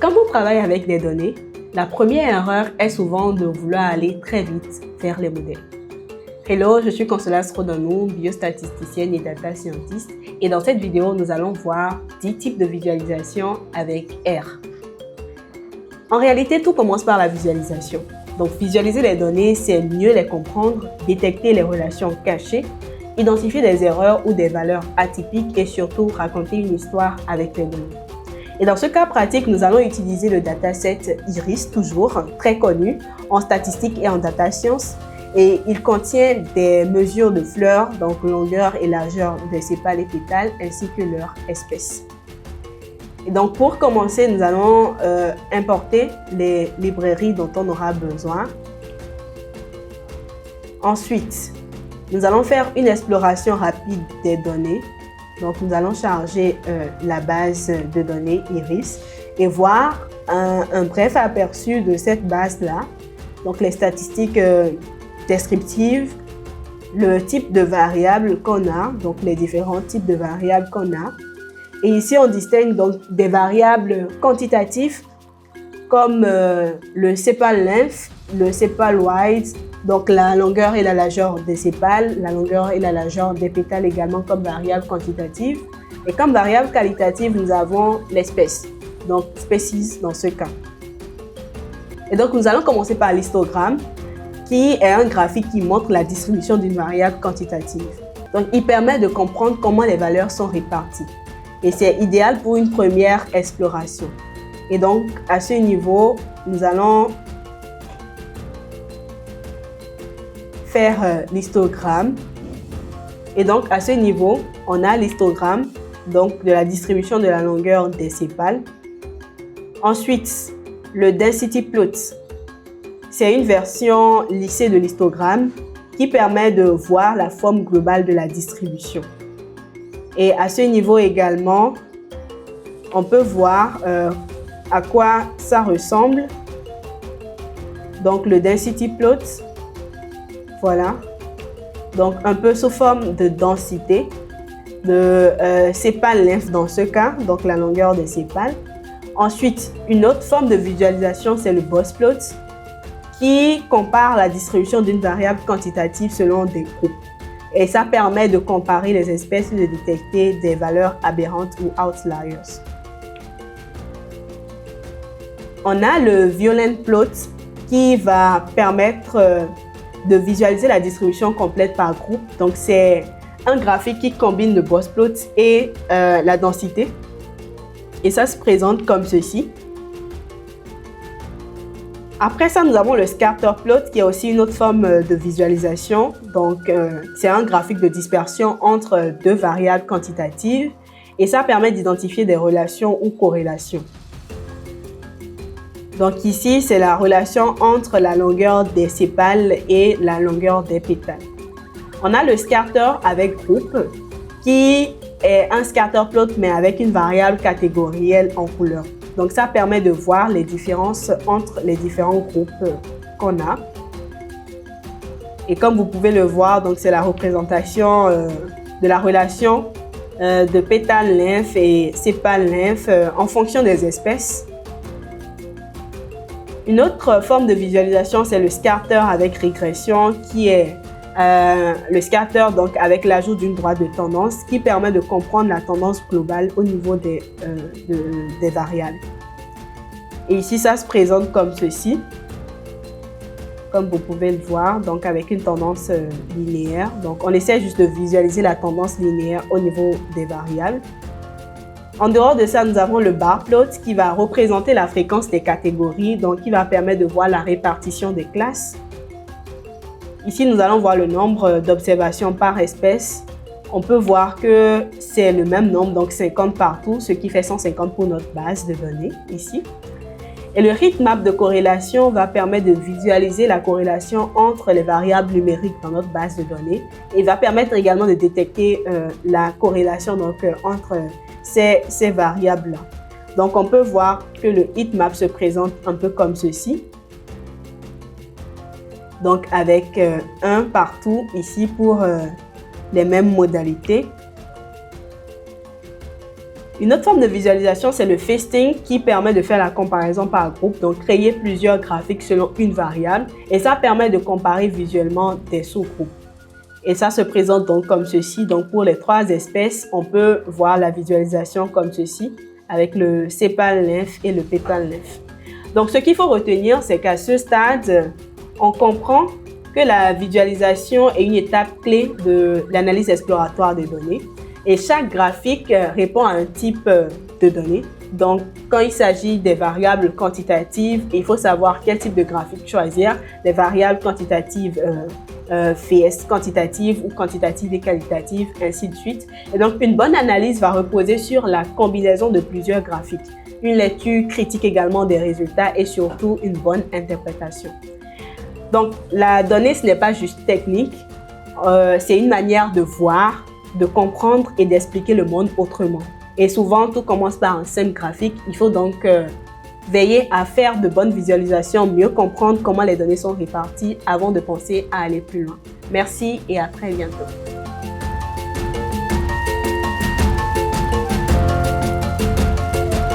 Quand on travaille avec des données, la première erreur est souvent de vouloir aller très vite vers les modèles. Hello, je suis Consolas Rodanou, biostatisticienne et data scientist, et dans cette vidéo, nous allons voir 10 types de visualisation avec R. En réalité, tout commence par la visualisation. Donc, visualiser les données, c'est mieux les comprendre, détecter les relations cachées, identifier des erreurs ou des valeurs atypiques et surtout raconter une histoire avec les données. Et dans ce cas pratique, nous allons utiliser le dataset IRIS, toujours très connu en statistique et en data science. Et il contient des mesures de fleurs, donc longueur et largeur des sépales et pétales, ainsi que leur espèce. Et donc pour commencer, nous allons importer les librairies dont on aura besoin. Ensuite, nous allons faire une exploration rapide des données. Donc nous allons charger la base de données IRIS et voir un bref aperçu de cette base-là. Donc les statistiques descriptives, le type de variables qu'on a, donc les différents types de variables qu'on a. Et ici, on distingue donc des variables quantitatives comme le sepal length, le sepal width, donc la longueur et la largeur des sépales, la longueur et la largeur des pétales également comme variable quantitative. Et comme variable qualitative, nous avons l'espèce, donc species dans ce cas. Et donc, nous allons commencer par l'histogramme, qui est un graphique qui montre la distribution d'une variable quantitative. Donc, il permet de comprendre comment les valeurs sont réparties. Et c'est idéal pour une première exploration. Et donc, à ce niveau, nous allons faire l'histogramme. Et donc, à ce niveau, on a l'histogramme donc de la distribution de la longueur des sépales. Ensuite, le density plot. C'est une version lissée de l'histogramme qui permet de voir la forme globale de la distribution. Et à ce niveau également, on peut voir à quoi ça ressemble. Donc le density plot, voilà. Donc un peu sous forme de densité, de sépales length dans ce cas, donc la longueur des sépales. Ensuite, une autre forme de visualisation, c'est le box plot, qui compare la distribution d'une variable quantitative selon des groupes. Et ça permet de comparer les espèces et de détecter des valeurs aberrantes ou outliers. On a le violent plot qui va permettre de visualiser la distribution complète par groupe. Donc c'est un graphique qui combine le box plot et la densité. Et ça se présente comme ceci. Après ça, nous avons le scatter plot qui est aussi une autre forme de visualisation. Donc, c'est un graphique de dispersion entre deux variables quantitatives et ça permet d'identifier des relations ou corrélations. Donc ici, c'est la relation entre la longueur des sépales et la longueur des pétales. On a le scatter avec groupe qui est un scatter plot mais avec une variable catégorielle en couleur. Donc, ça permet de voir les différences entre les différents groupes qu'on a. Et comme vous pouvez le voir, donc c'est la représentation de la relation de pétale length et sépale length en fonction des espèces. Une autre forme de visualisation, c'est le scatter avec régression, qui est le scatter donc avec l'ajout d'une droite de tendance qui permet de comprendre la tendance globale au niveau des variables. Et ici, ça se présente comme ceci, comme vous pouvez le voir, donc avec une tendance linéaire. Donc, on essaie juste de visualiser la tendance linéaire au niveau des variables. En dehors de ça, nous avons le bar plot qui va représenter la fréquence des catégories, donc qui va permettre de voir la répartition des classes. Ici, nous allons voir le nombre d'observations par espèce. On peut voir que c'est le même nombre, donc 50 partout, ce qui fait 150 pour notre base de données ici. Et le heatmap de corrélation va permettre de visualiser la corrélation entre les variables numériques dans notre base de données et va permettre également de détecter la corrélation donc, entre ces variables-là. Donc, on peut voir que le heatmap se présente un peu comme ceci. Donc, avec un partout ici pour les mêmes modalités. Une autre forme de visualisation, c'est le fasting qui permet de faire la comparaison par groupe, donc créer plusieurs graphiques selon une variable et ça permet de comparer visuellement des sous-groupes. Et ça se présente donc comme ceci. Donc pour les 3 espèces, on peut voir la visualisation comme ceci avec le sépale lymphe et le pétale lymphe. Donc ce qu'il faut retenir, c'est qu'à ce stade, on comprend que la visualisation est une étape clé de l'analyse exploratoire des données. Et chaque graphique répond à un type de données. Donc, quand il s'agit des variables quantitatives, il faut savoir quel type de graphique choisir. Les variables quantitatives, FS quantitatives ou quantitatives et qualitatives, ainsi de suite. Et donc, une bonne analyse va reposer sur la combinaison de plusieurs graphiques. Une lecture critique également des résultats et surtout une bonne interprétation. Donc, la donnée, ce n'est pas juste technique, c'est une manière de voir, de comprendre et d'expliquer le monde autrement. Et souvent, tout commence par un simple graphique. Il faut donc veiller à faire de bonnes visualisations, mieux comprendre comment les données sont réparties avant de penser à aller plus loin. Merci et à très bientôt.